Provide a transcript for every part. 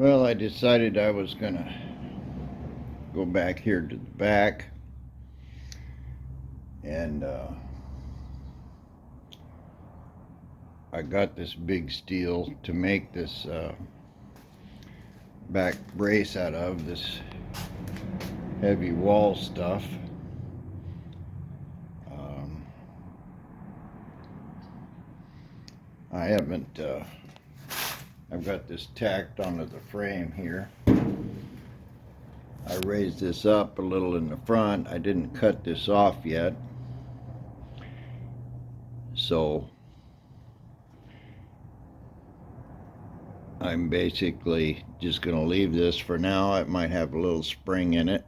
Well, I decided I was gonna go back here to the back and I got this big steel to make this back brace out of, this heavy wall stuff. I haven't I've got this tacked onto the frame here. I raised this up a little in the front. I didn't cut this off yet, so I'm basically just going to leave this for now. It might have a little spring in it,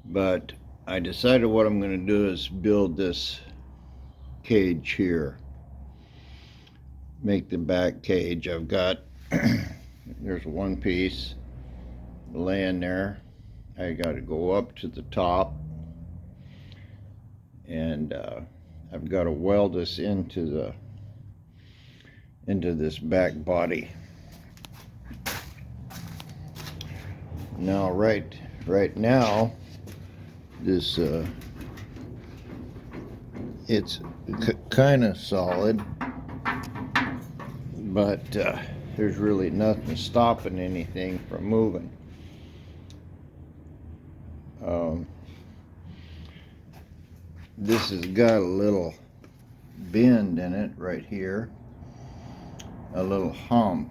but I decided what I'm going to do is build this cage here, make the back cage. I've got there's one piece laying there. I got to go up to the top, and I've got to weld this into this back body. Now right now this it's kind of solid, but there's really nothing stopping anything from moving. This has got a little bend in it right here, a little hump.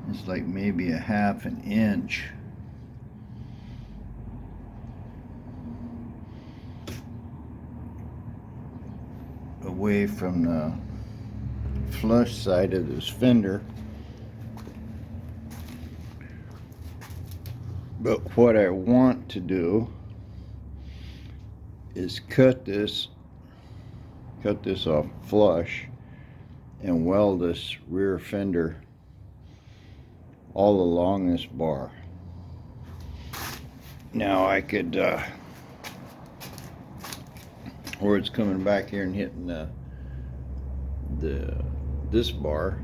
It's like maybe a half an inch. Away from the flush side of this fender. But what I want to do is cut this off flush and weld this rear fender all along this bar. Now I could or it's coming back here and hitting this bar.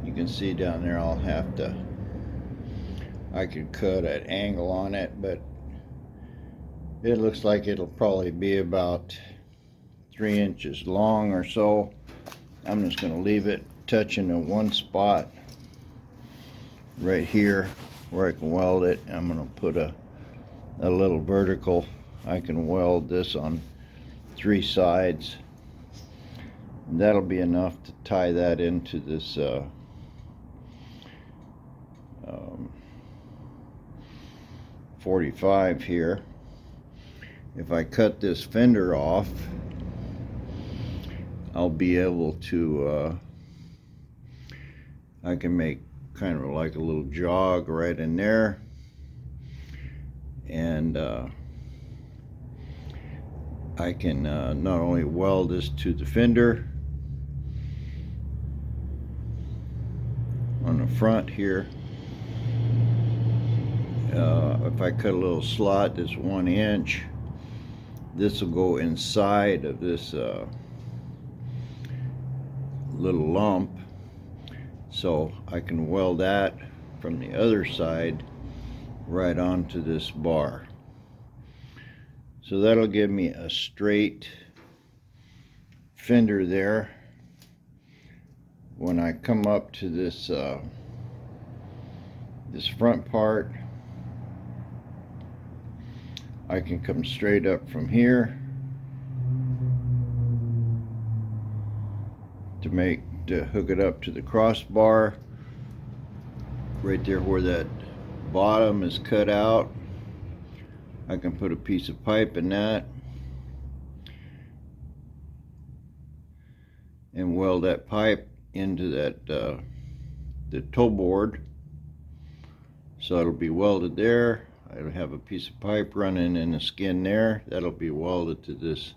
You can see down there I could cut an angle on it, but it looks like it'll probably be about 3 inches long or so. I'm just going to leave it touching in one spot right here where I can weld it. I'm going to put a little vertical. I can weld this on 3 sides. That'll be enough to tie that into this 45 here. If I cut this fender off, I'll be able to I can make kind of like a little jog right in there, and I can not only weld this to the fender on the front here. If I cut a little slot that's 1 inch, this will go inside of this little lump, so I can weld that from the other side right onto this bar. So that'll give me a straight fender there. When I come up to this this front part, I can come straight up from here to hook it up to the crossbar right there where that bottom is cut out. I can put a piece of pipe in that and weld that pipe into that the toe board, so it'll be welded there. I'll have a piece of pipe running in the skin there. That'll be welded to this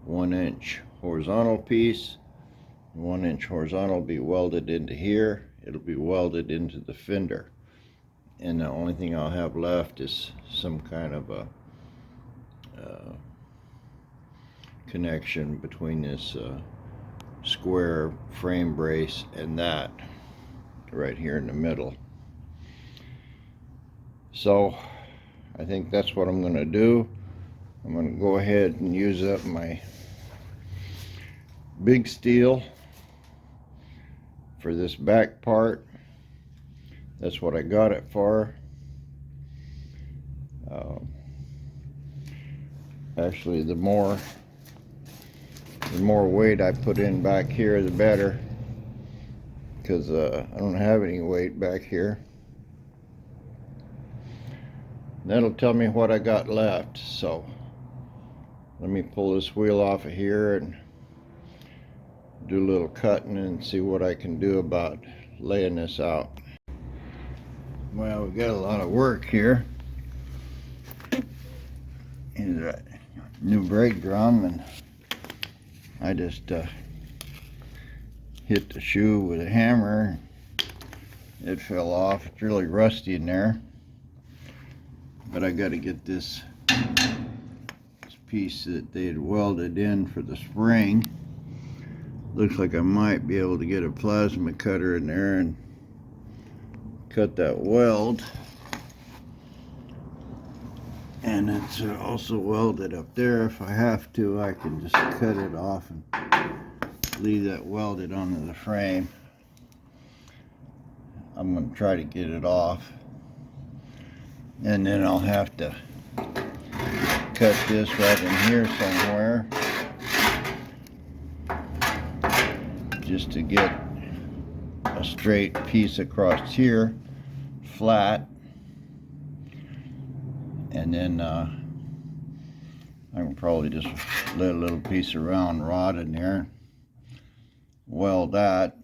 1 inch horizontal piece. 1 inch horizontal will be welded into here. It'll be welded into the fender, and the only thing I'll have left is some kind of a connection between this square frame brace and that right here in the middle. So I think that's what I'm going to do. I'm going to go ahead and use up my big steel for this back part. That's what I got it for. Actually, the more weight I put in back here, the better, because I don't have any weight back here. That'll tell me what I got left. So let me pull this wheel off of here and do a little cutting and see what I can do about laying this out. Well, we got a lot of work here. Here's a new brake drum, and I just hit the shoe with a hammer. It fell off. It's really rusty in there. But I got to get this piece that they had welded in for the spring. Looks like I might be able to get a plasma cutter in there and cut that weld. And it's also welded up there. If I have to, I can just cut it off and leave that welded onto the frame. I'm going to try to get it off. And then I'll have to cut this right in here somewhere, just to get a straight piece across here, flat. And then I can probably just let a little piece of round rod in there, weld that.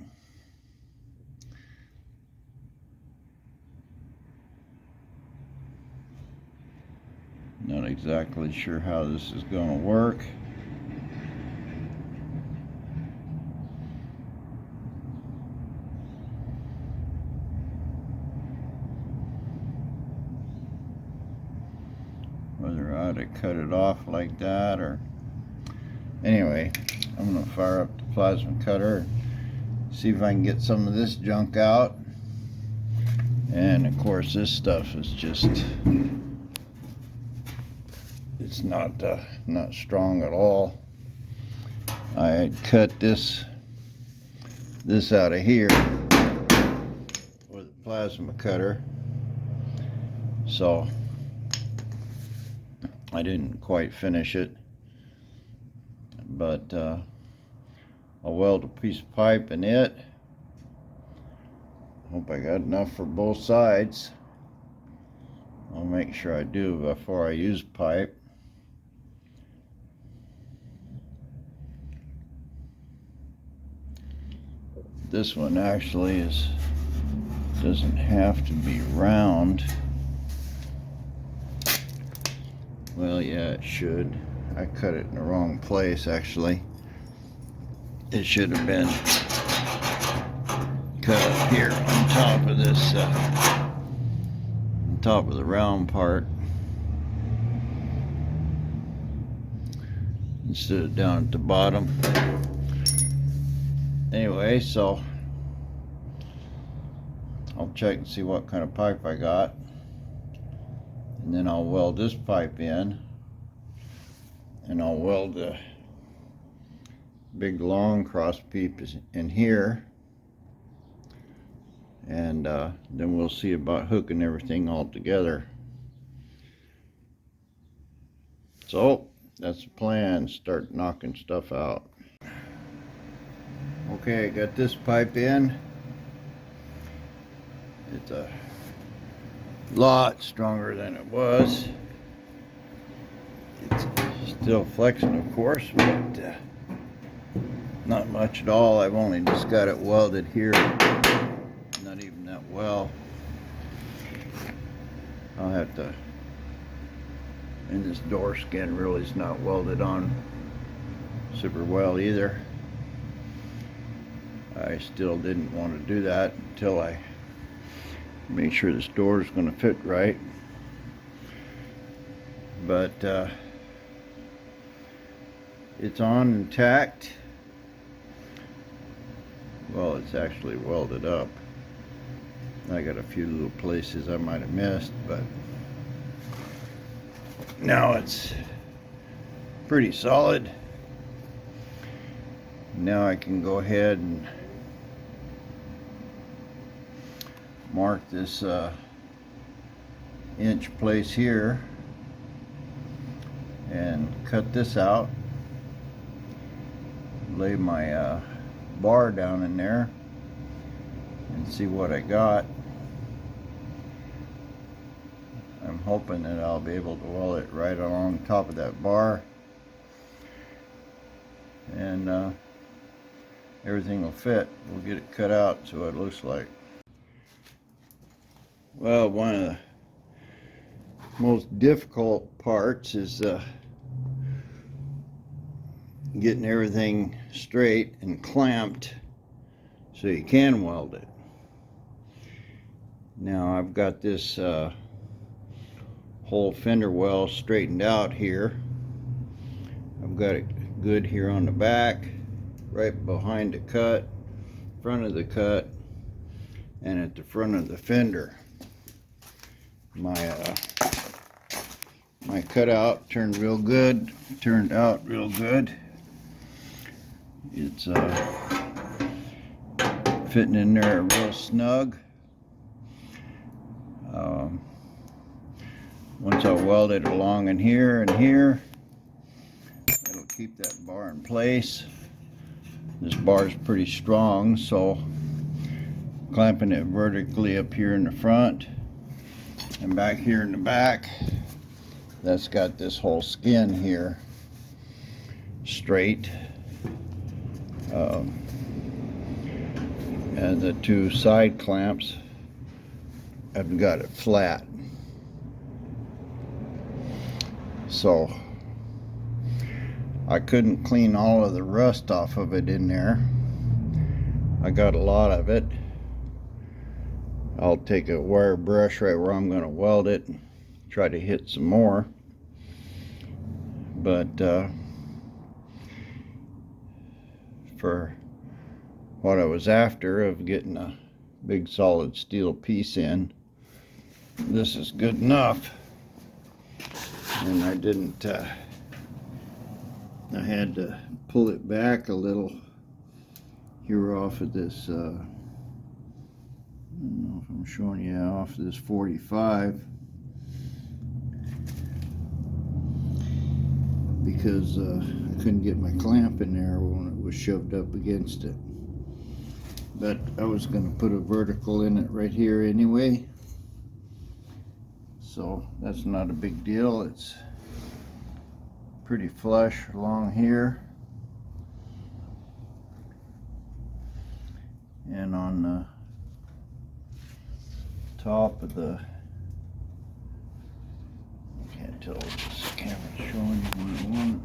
Not exactly sure how this is going to work. Whether I ought to cut it off like that or... Anyway, I'm going to fire up the plasma cutter and see if I can get some of this junk out. And of course this stuff is just... it's not strong at all. I had cut this out of here with a plasma cutter, so I didn't quite finish it, but I'll weld a piece of pipe in it. Hope I got enough for both sides. I'll make sure I do before I use pipe. This one actually doesn't have to be round. Well, yeah, it should. I cut it in the wrong place, actually. It should have been cut up here on top of this, on top of the round part, instead of down at the bottom. Anyway, so I'll check and see what kind of pipe I got, and then I'll weld this pipe in, and I'll weld the big long cross piece in here, and then we'll see about hooking everything all together. So that's the plan, start knocking stuff out. Okay, I got this pipe in. It's a lot stronger than it was. It's still flexing, of course, but not much at all. I've only just got it welded here, not even that well. I'll have to, and this door skin really is not welded on super well either. I still didn't want to do that until I make sure this door is going to fit right. But it's on intact. Well, it's actually welded up. I got a few little places I might have missed, but now it's pretty solid. Now I can go ahead and mark this inch place here and cut this out, lay my bar down in there and see what I got. I'm hoping that I'll be able to weld it right along top of that bar, and everything will fit. We'll get it cut out so it looks like. Well, one of the most difficult parts is getting everything straight and clamped so you can weld it. Now I've got this whole fender well straightened out here. I've got it good here on the back, right behind the cut, front of the cut, and at the front of the fender. My cutout turned out real good. It's fitting in there real snug. Once I weld it along in here and here, it'll keep that bar in place. This bar is pretty strong, so clamping it vertically up here in the front and back here in the back, that's got this whole skin here straight, and the two side clamps, I've got it flat. So I couldn't clean all of the rust off of it in there. I got a lot of it. I'll take a wire brush right where I'm going to weld it, try to hit some more. But for what I was after, of getting a big solid steel piece in, this is good enough. And I didn't, I had to pull it back a little here off of this, I don't know if I'm showing you, off of this 45, because I couldn't get my clamp in there when it was shoved up against it. But I was going to put a vertical in it right here anyway, so that's not a big deal. It's pretty flush along here, and on the top of the, I can't tell if this camera's showing you what I want,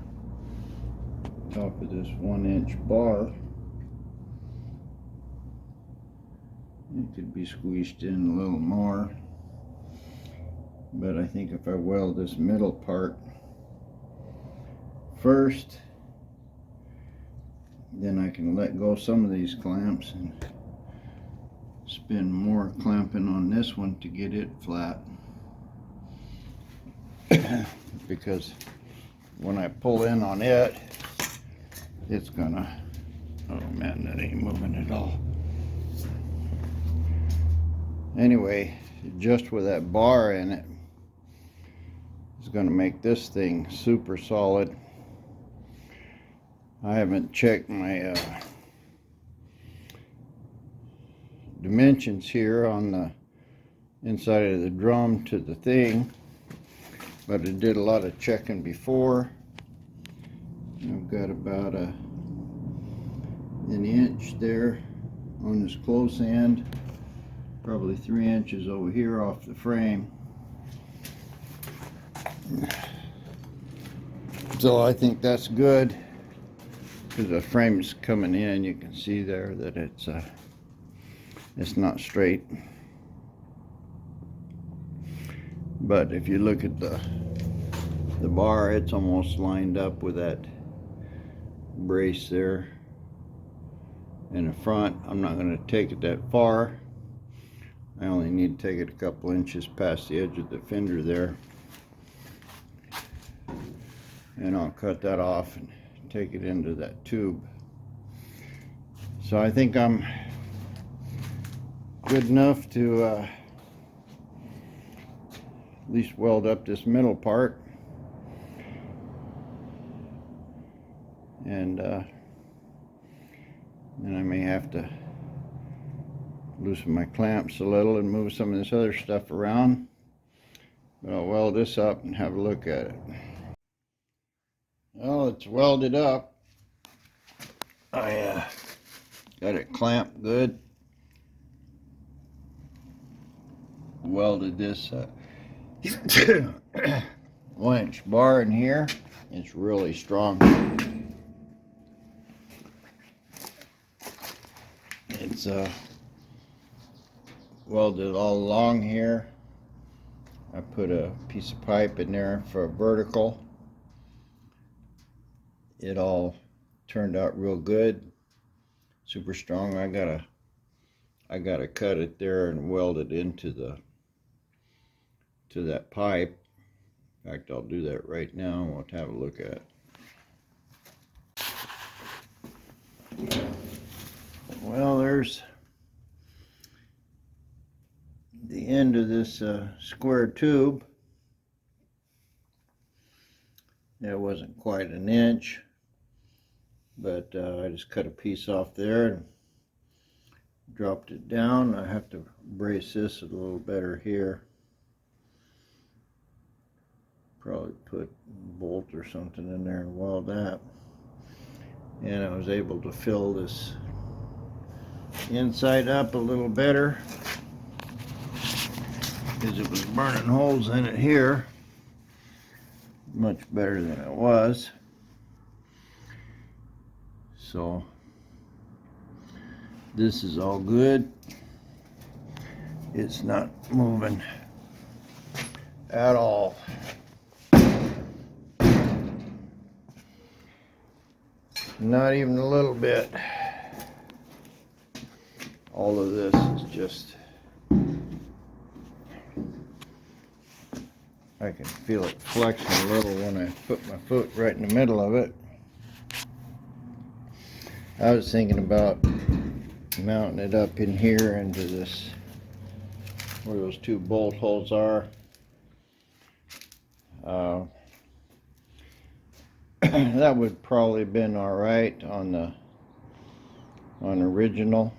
top of this 1-inch bar, it could be squeezed in a little more, but I think if I weld this middle part first, then I can let go some of these clamps and spend more clamping on this one to get it flat. Because when I pull in on it, it's gonna, oh man, that ain't moving at all. Anyway, just with that bar in it, it's gonna make this thing super solid. I haven't checked my dimensions here on the inside of the drum to the thing, but I did a lot of checking before. I've got about an inch there on this close end, probably 3 inches over here off the frame. So I think that's good, because the frame's coming in. You can see there that it's not straight. But if you look at the bar, it's almost lined up with that brace there. in the front. I'm not going to take it that far. I only need to take it a couple inches past the edge of the fender there, and I'll cut that off and take it into that tube. So I think I'm good enough to at least weld up this middle part, and then I may have to loosen my clamps a little and move some of this other stuff around, but I'll weld this up and have a look at it. Well, it's welded up. I got it clamped good. Welded this 1-inch bar in here. It's really strong. It's welded all along here. I put a piece of pipe in there for a vertical. It all turned out real good, super strong. I gotta cut it there and weld it into that pipe. In fact, I'll do that right now. We'll have a look at it. Well, there's the end of this square tube. It wasn't quite an inch, but I just cut a piece off there and dropped it down. I have to brace this a little better here. Probably put a bolt or something in there and weld that. And I was able to fill this inside up a little better because it was burning holes in it here. Much better than it was. So this is all good. It's not moving at all. Not even a little bit. All of this is just, I can feel it flexing a little when I put my foot right in the middle of it. I was thinking about mounting it up in here into this, where those 2 bolt holes are. That would probably have been all right on the original,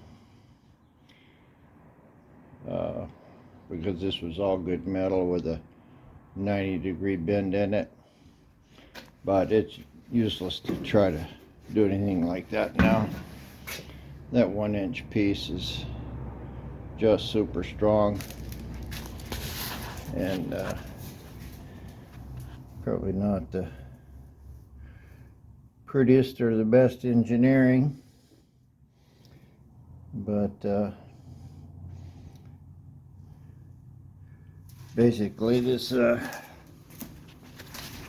because this was all good metal with a 90-degree bend in it. But it's useless to try to do anything like that now. That 1-inch piece is just super strong, and probably not the prettiest or the best engineering, but basically this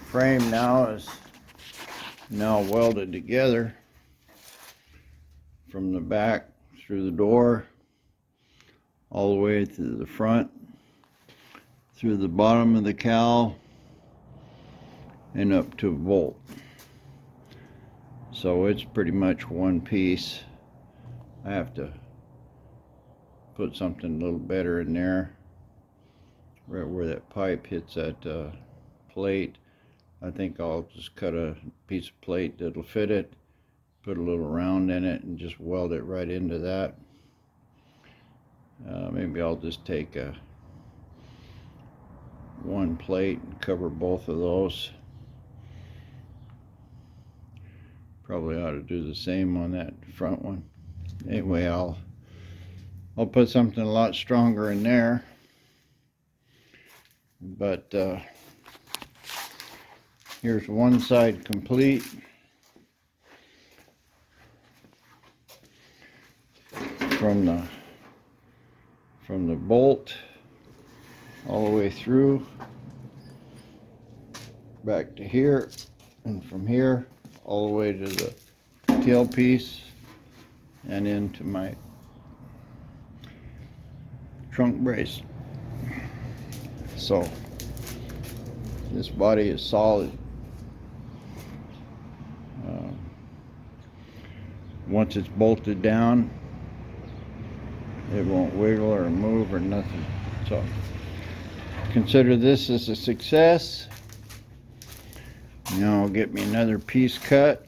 frame now is welded together from the back through the door all the way to the front, through the bottom of the cowl, and up to a bolt. So it's pretty much one piece. I have to put something a little better in there, right where that pipe hits that plate. I think I'll just cut a piece of plate that'll fit it, put a little round in it, and just weld it right into that. Maybe I'll just take one plate and cover both of those. Probably ought to do the same on that front one. Anyway, I'll put something a lot stronger in there. But here's one side complete. From the bolt all the way through, back to here, and from here all the way to the tail piece and into my trunk brace. So this body is solid. Once it's bolted down, it won't wiggle or move or nothing. So consider this as a success. Now I'll get me another piece cut,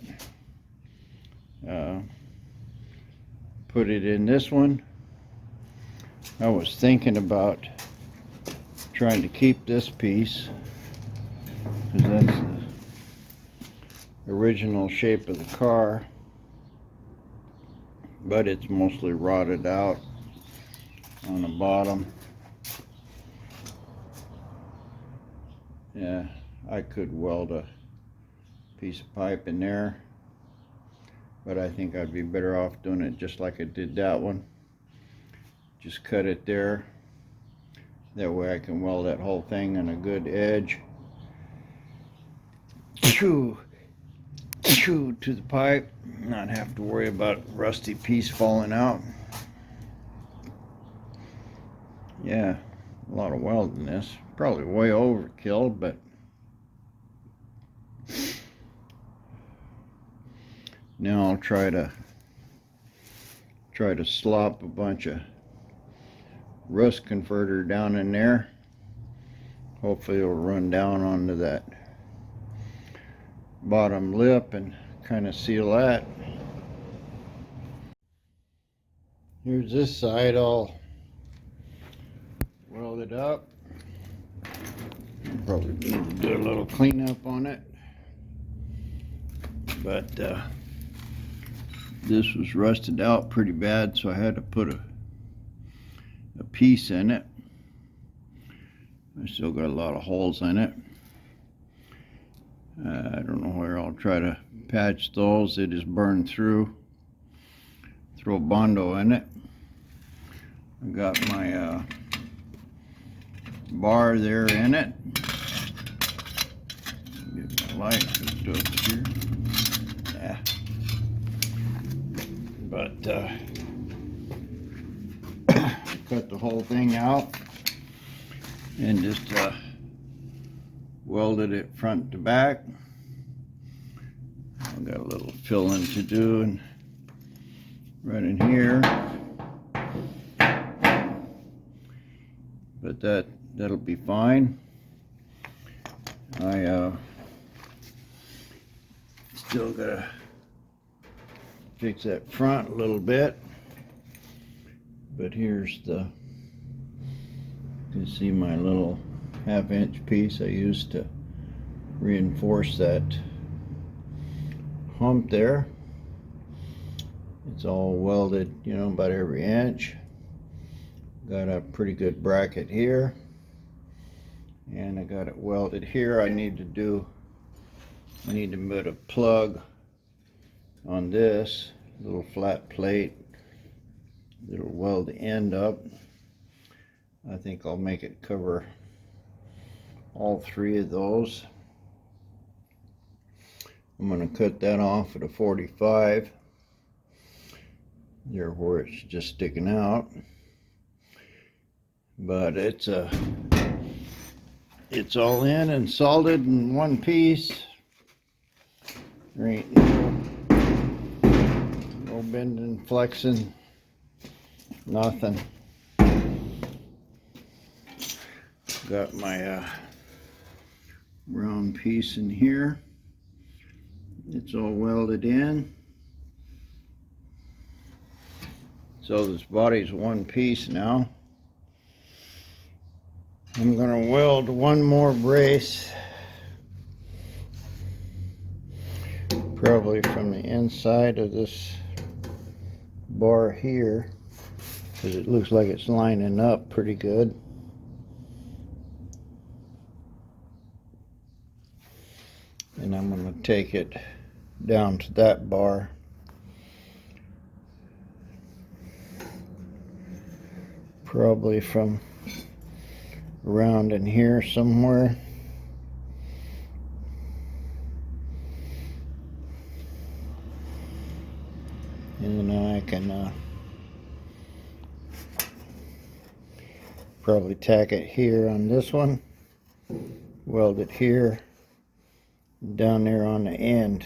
put it in this one. I was thinking about trying to keep this piece because that's the original shape of the car, but it's mostly rotted out on the bottom. Yeah, I could weld a piece of pipe in there, but I think I'd be better off doing it just like I did that one. Just cut it there. That way I can weld that whole thing on a good edge. To the pipe, not have to worry about a rusty piece falling out. Yeah, a lot of welding this. Probably way overkill, but now I'll try to slop a bunch of rust converter down in there. Hopefully it'll run down onto that bottom lip and kind of seal that. Here's this side all welded up. Probably need to do a little cleanup on it, but this was rusted out pretty bad, so I had to put a piece in it. I still got a lot of holes in it. I don't know where I'll try to patch those. They just burn through. Throw Bondo in it. I got my bar there in it. Get my light hooked up here. Yeah. But cut the whole thing out and just welded it front to back. I've got a little filling to do and right in here, but that'll be fine. I still gotta fix that front a little bit, but here's you can see my little 1/2-inch piece I used to reinforce that hump there. It's all welded, you know, about every inch. Got a pretty good bracket here, and I got it welded here. I need to put a plug on this little flat plate. It'll weld the end up. I think I'll make it cover all 3 of those. I'm going to cut that off at a 45 there where it's just sticking out, but it's all in and soldered in one piece. There ain't no bending, flexing, nothing. Got my round piece in here. It's all welded in. So this body's one piece now. I'm going to weld one more brace, probably from the inside of this bar here, because it looks like it's lining up pretty good. And I'm going to take it down to that bar. Probably from around in here somewhere. And then I can probably tack it here on this one, weld it here, down there on the end.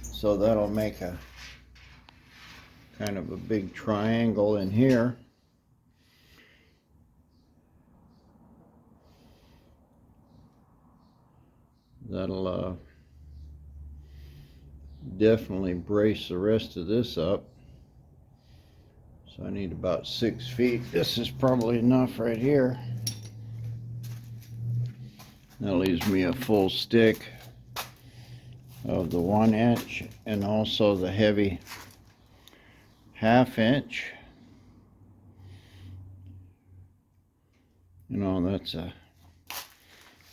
So that'll make a kind of a big triangle in here. That'll definitely brace the rest of this up. So I need about 6 feet. This is probably enough right here. That leaves me a full stick of the 1 inch and also the heavy 1/2 inch. You know, that's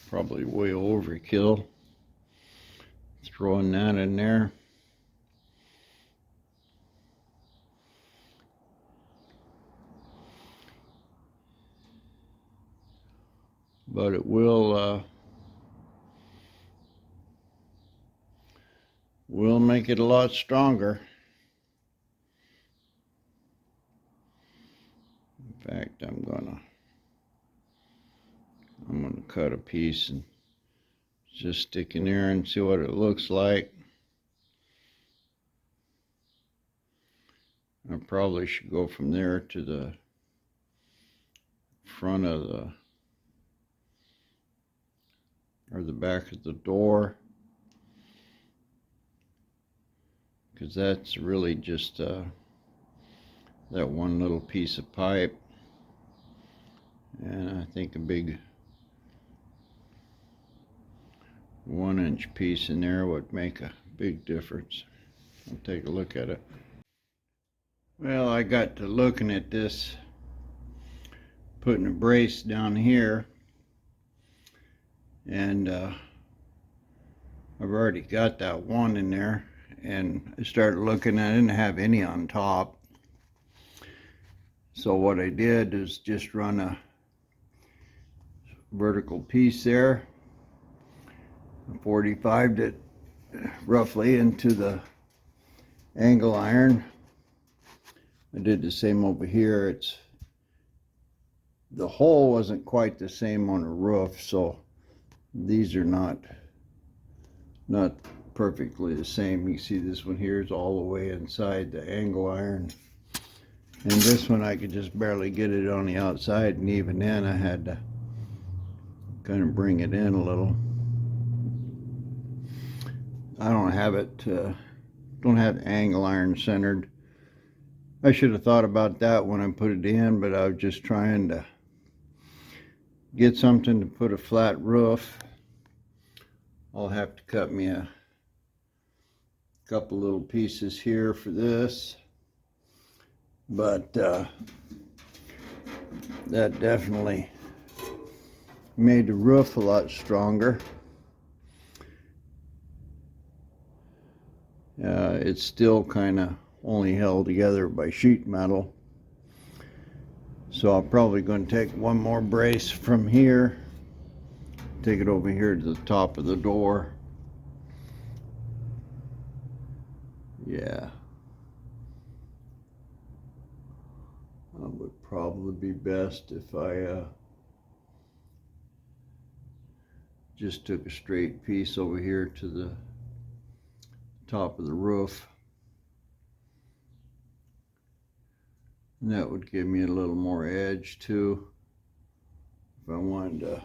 probably way overkill, throwing that in there. But it will make it a lot stronger. In fact, I'm gonna cut a piece and just stick in there and see what it looks like. I probably should go from there to the front of the back of the door, because that's really just that one little piece of pipe, and I think a big 1 inch piece in there would make a big difference. I'll take a look at it. Well, I got to looking at this, putting a brace down here, and I've already got that one in there, and I started looking at it, I didn't have any on top. So what I did is just run a vertical piece there, 45'd it roughly into the angle iron. I did the same over here. The hole wasn't quite the same on the roof, so these are not perfectly the same. You see this one here is all the way inside the angle iron, and this one I could just barely get it on the outside, and even then I had to kind of bring it in a little. I don't have the angle iron centered. I should have thought about that when I put it in, but I was just trying to get something to put a flat roof. I'll have to cut me a couple little pieces here for this, but that definitely made the roof a lot stronger. It's still kind of only held together by sheet metal, so I'm probably going to take one more brace from here, take it over here to the top of the door. Yeah, that would probably be best if I just took a straight piece over here to the top of the roof, and that would give me a little more edge too if I wanted to.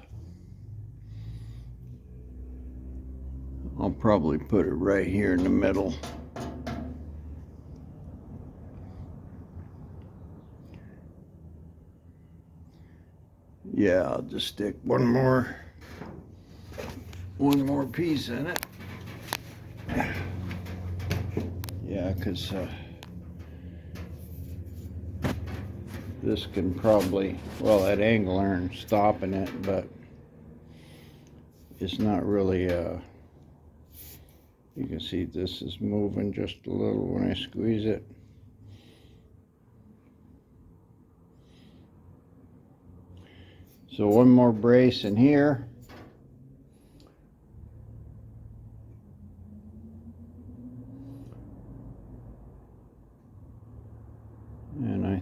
I'll probably put it right here in the middle. Yeah, I'll just stick one more piece in it. Yeah, because this can probably, well, that angle iron's stopping it, but it's not really, you can see this is moving just a little when I squeeze it. So one more brace in here.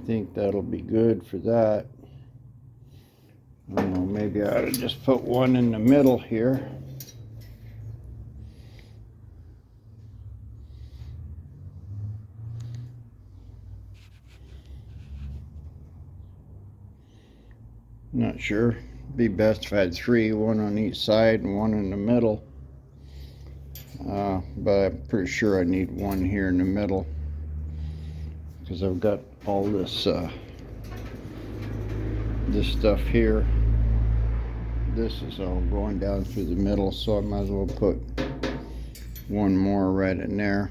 think that'll be good for that. I don't know, maybe I ought to just put one in the middle here. Not sure. Be best if I had three, one on each side and one in the middle. But I'm pretty sure I need one here in the middle, because I've got all this this stuff here. This is all going down through the middle, so I might as well put one more right in there,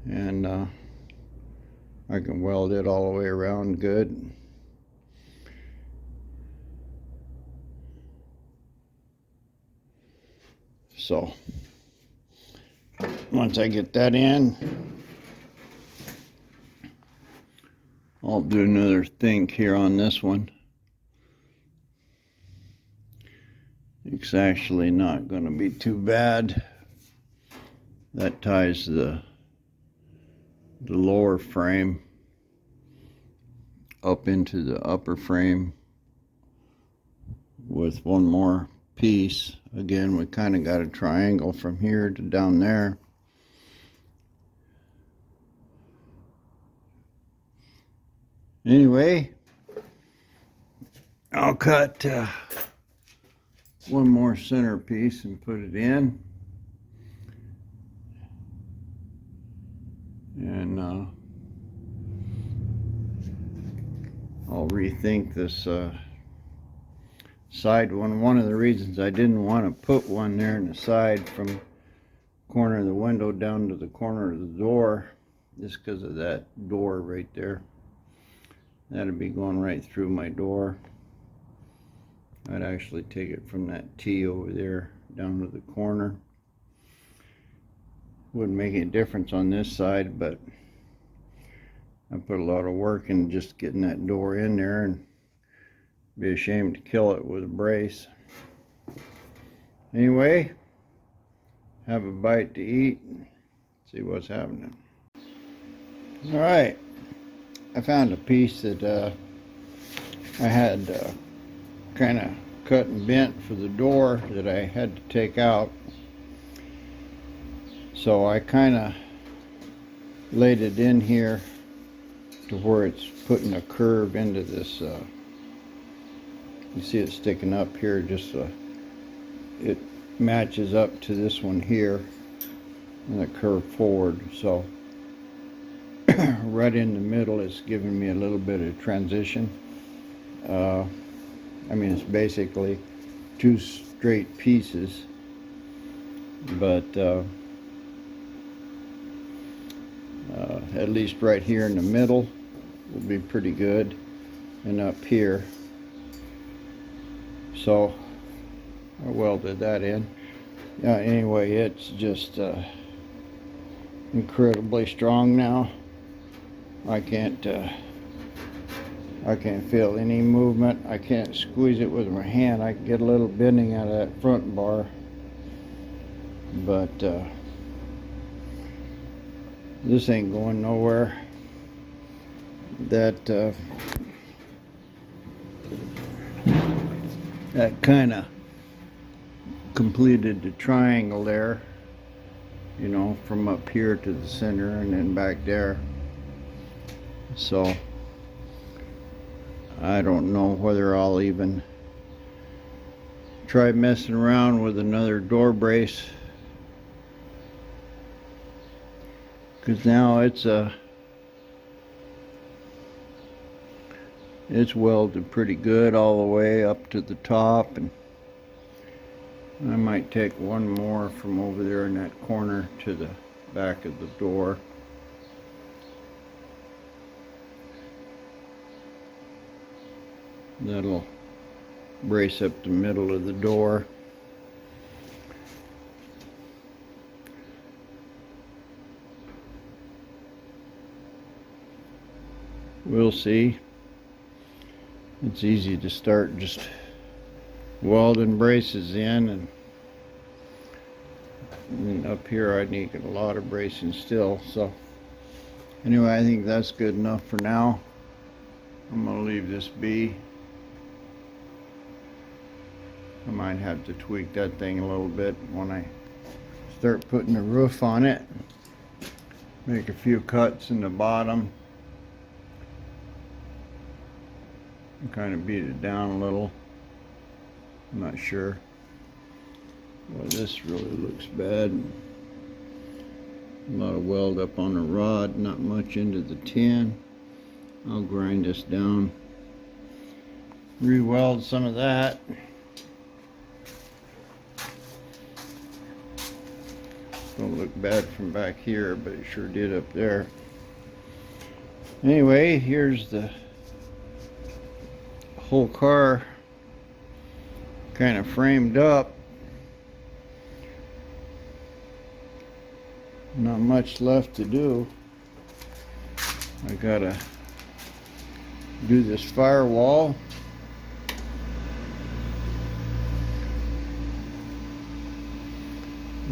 and I can weld it all the way around good. So once I get that in, I'll do another think here on this one. It's actually not going to be too bad. That ties the lower frame up into the upper frame with one more piece. Again, we kind of got a triangle from here to down there. Anyway, I'll cut one more center piece and put it in, and I'll rethink this side one. One of the reasons I didn't want to put one there in the side from the corner of the window down to the corner of the door, just because of that door right there. That'd be going right through my door. I'd actually take it from that T over there down to the corner. Wouldn't make any difference on this side, but I put a lot of work in just getting that door in there, and be ashamed to kill it with a brace. Anyway, have a bite to eat, see what's happening. All right, I found a piece that I had kind of cut and bent for the door that I had to take out. So I kind of laid it in here to where it's putting a curve into this. You see it sticking up here, just so it matches up to this one here, and a curve forward. So right in the middle, it's giving me a little bit of transition. I mean, it's basically two straight pieces, but at least right here in the middle will be pretty good, and up here. So I welded that in. Anyway, it's just incredibly strong now. I can't feel any movement. I can't squeeze it with my hand. I can get a little bending out of that front bar, but this ain't going nowhere. That kind of completed the triangle there, you know, from up here to the center and then back there. So I don't know whether I'll even try messing around with another door brace, because now it's welded pretty good all the way up to the top, and I might take one more from over there in that corner to the back of the door. That'll brace up the middle of the door. We'll see. It's easy to start just welding braces in, and up here I need a lot of bracing still, so Anyway, I think that's good enough for now. I'm gonna leave this be. I might have to tweak that thing a little bit when I start putting the roof on it. Make a few cuts in the bottom. And kind of beat it down a little. I'm not sure. Well, this really looks bad. A lot of weld up on the rod, not much into the tin. I'll grind this down. Re-weld some of that. Don't look bad from back here, but it sure did up there. Anyway, here's the whole car kind of framed up. Not much left to do. I gotta do this firewall.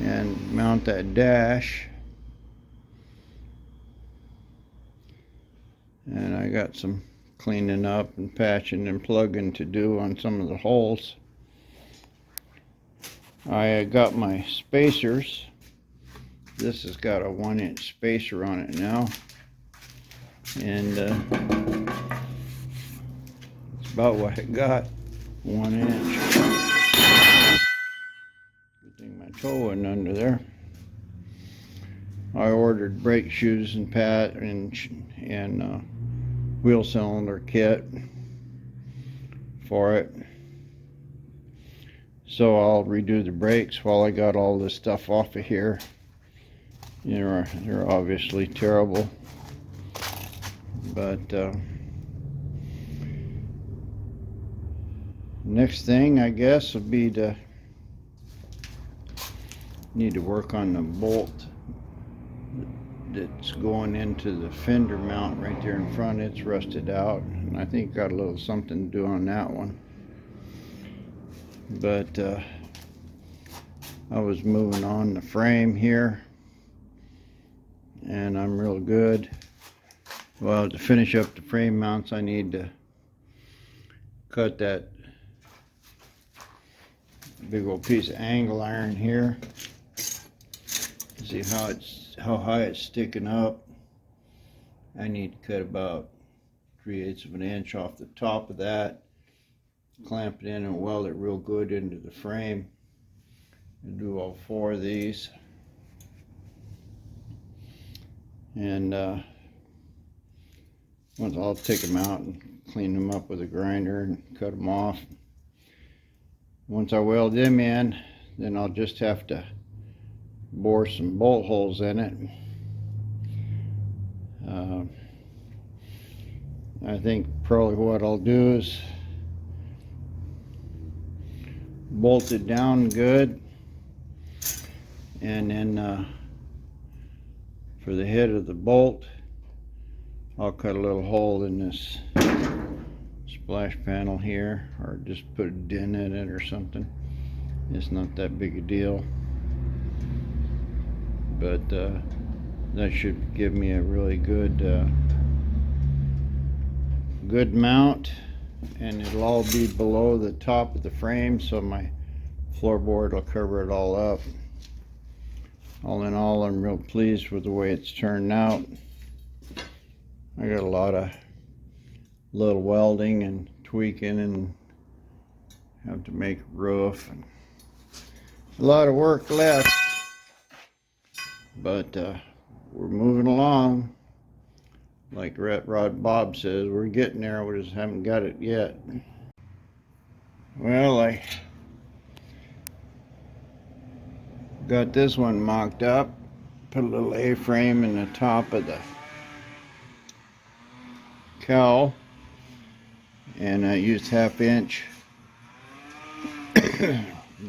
And mount that dash. And I got some cleaning up and patching and plugging to do on some of the holes. I got my spacers. This has got a 1-inch spacer on it now. And it's about what I got, 1 inch. Good thing my toe wasn't under there. I ordered brake shoes and pad and wheel cylinder kit for it. So I'll redo the brakes while I got all this stuff off of here. You know, they're obviously terrible. But next thing I guess will be to need to work on the bolt that's going into the fender mount right there in front. It's rusted out, and I think got a little something to do on that one. But I was moving on the frame here, and I'm real good. Well, to finish up the frame mounts, I need to cut that big old piece of angle iron here. See how high it's sticking up. I need to cut about 3/8 of an inch off the top of that, clamp it in and weld it real good into the frame, and do all 4 of these. And once I'll take them out and clean them up with a grinder and cut them off. Once I weld them in, then I'll just have to bore some bolt holes in it. I think probably what I'll do is bolt it down good, and then for the head of the bolt, I'll cut a little hole in this splash panel here, or just put a dent in it or something. It's not that big a deal, but that should give me a really good good mount, and it'll all be below the top of the frame, so my floorboard will cover it all up. All in all, I'm real pleased with the way it's turned out. I got a lot of little welding and tweaking, and have to make a roof, and a lot of work left, but we're moving along. Like Rod Bob says, we're getting there, we just haven't got it yet. Well, I got this one mocked up, put a little A-frame in the top of the cowl, and I used 1/2 inch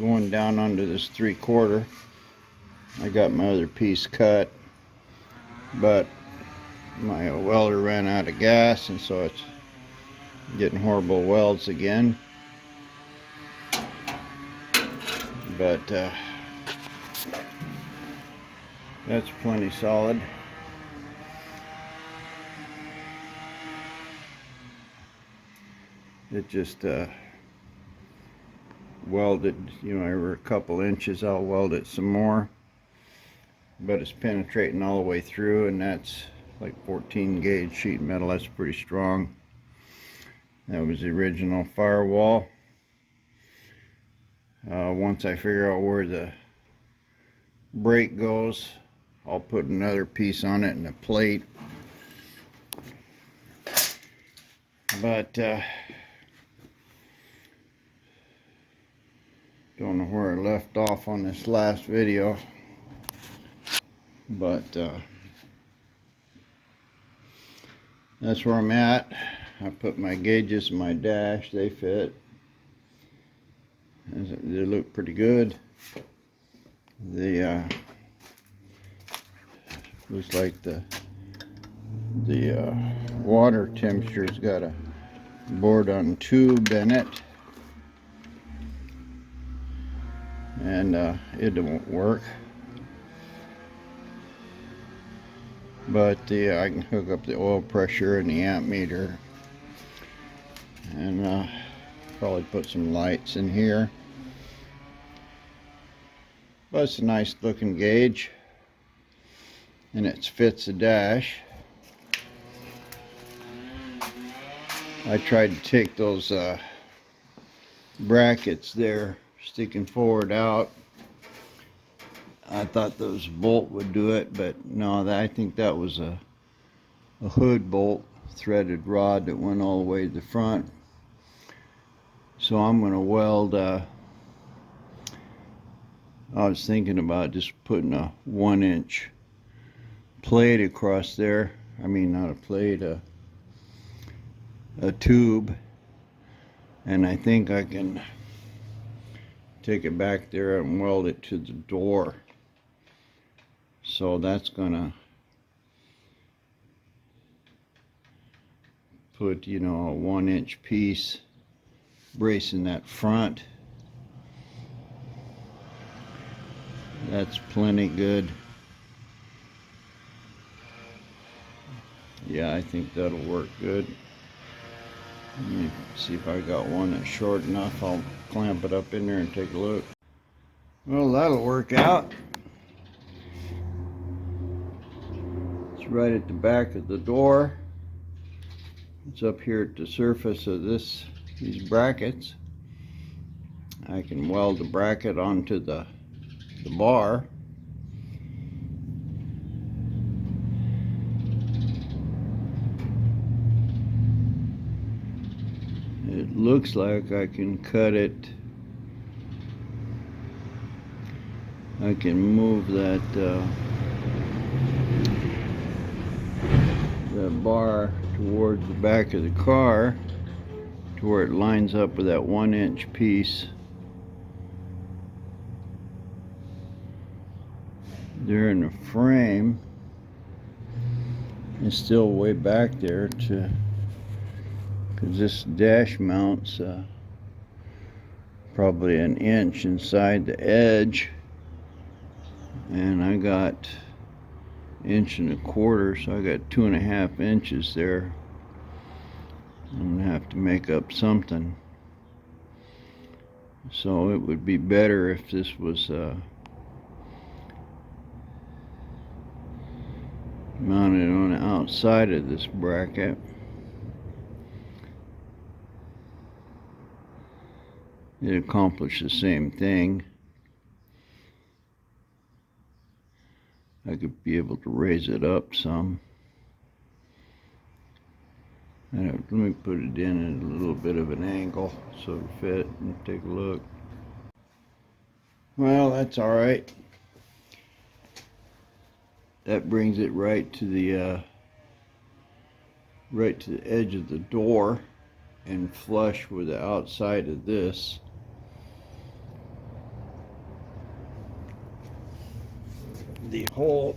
going down under this 3/4. I got my other piece cut, but my welder ran out of gas, and so it's getting horrible welds again. But that's plenty solid. It just welded, you know, every couple inches I'll weld it some more, but it's penetrating all the way through, and that's like 14 gauge sheet metal. That's pretty strong. That was the original firewall. Once I figure out where the brake goes, I'll put another piece on it and a plate. But don't know where I left off on this last video, but that's where I'm at. I put my gauges in my dash. They fit. They look pretty good. The looks like the water temperature's got a board on tube in it, and it won't work. But I can hook up the oil pressure and the amp meter, and probably put some lights in here. But it's a nice looking gauge, and it fits the dash. I tried to take those brackets there sticking forward out. I thought those bolt would do it, but no, I think that was a hood bolt, threaded rod that went all the way to the front. So I'm going to weld, I was thinking about just putting a 1-inch plate across there. I mean, not a plate, a tube. And I think I can take it back there and weld it to the door. So that's gonna put, you know, a 1-inch piece bracing that front. That's plenty good. Yeah, I think that'll work good. Let me see if I got one that's short enough. I'll clamp it up in there and take a look. Well, that'll work out. It's right at the back of the door. It's up here at the surface of these brackets. I can weld the bracket onto the bar. It looks like I can cut it. I can move that bar towards the back of the car to where it lines up with that 1-inch piece there in the frame. It's still way back there because this dash mounts probably 1 inch inside the edge, and I got 1.25 inches, so I got 2.5 inches there. I'm gonna have to make up something. So it would be better if this was mounted on the outside of this bracket. It accomplished the same thing. I could be able to raise it up some. Let me put it in at a little bit of an angle so it'll fit, and take a look. Well, that's all right. That brings it right to the edge of the door and flush with the outside of this. The hole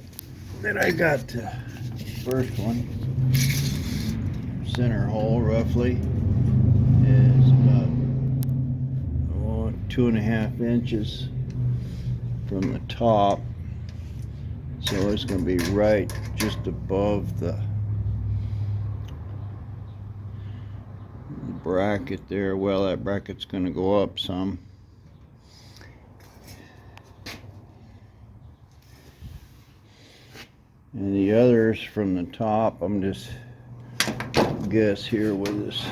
that I got, first one, center hole roughly, is about 2.5 inches from the top. So it's going to be right just above the bracket there. Well, that bracket's going to go up some. And the others from the top, I'm just guess here with this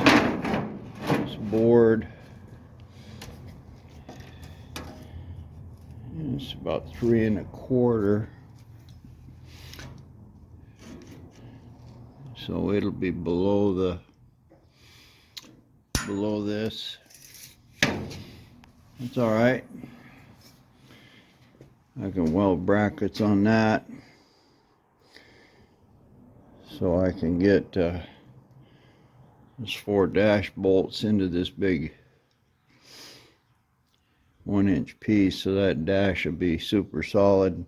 board. And it's about 3 1/4. So it'll be below this. That's all right. I can weld brackets on that, so I can get this 4 dash bolts into this big 1-inch piece, so that dash will be super solid.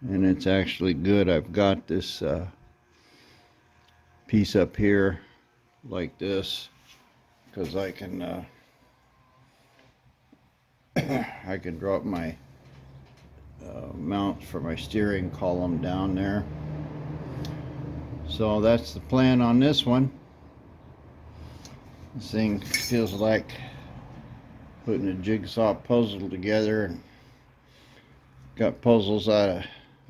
And it's actually good. I've got this piece up here like this, because I can I can drop my mounts for my steering column down there. So that's the plan on this one. This thing feels like putting a jigsaw puzzle together, and got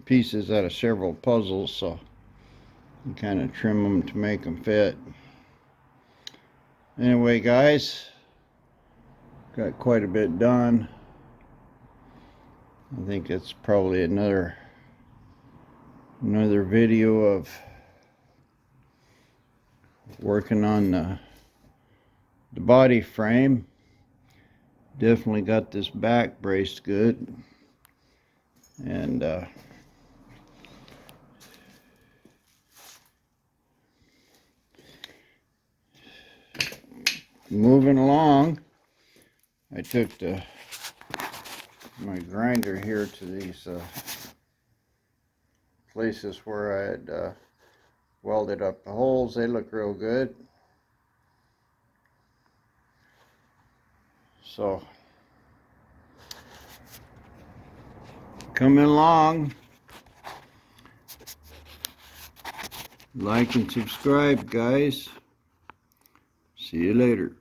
pieces out of several puzzles, so you kind of trim them to make them fit. Anyway, guys, got quite a bit done. I think it's probably another video of working on the body frame. Definitely got this back braced good, and moving along. I took my grinder here to these places where I had welded up the holes. They look real good. So, coming along. Like and subscribe, guys. See you later.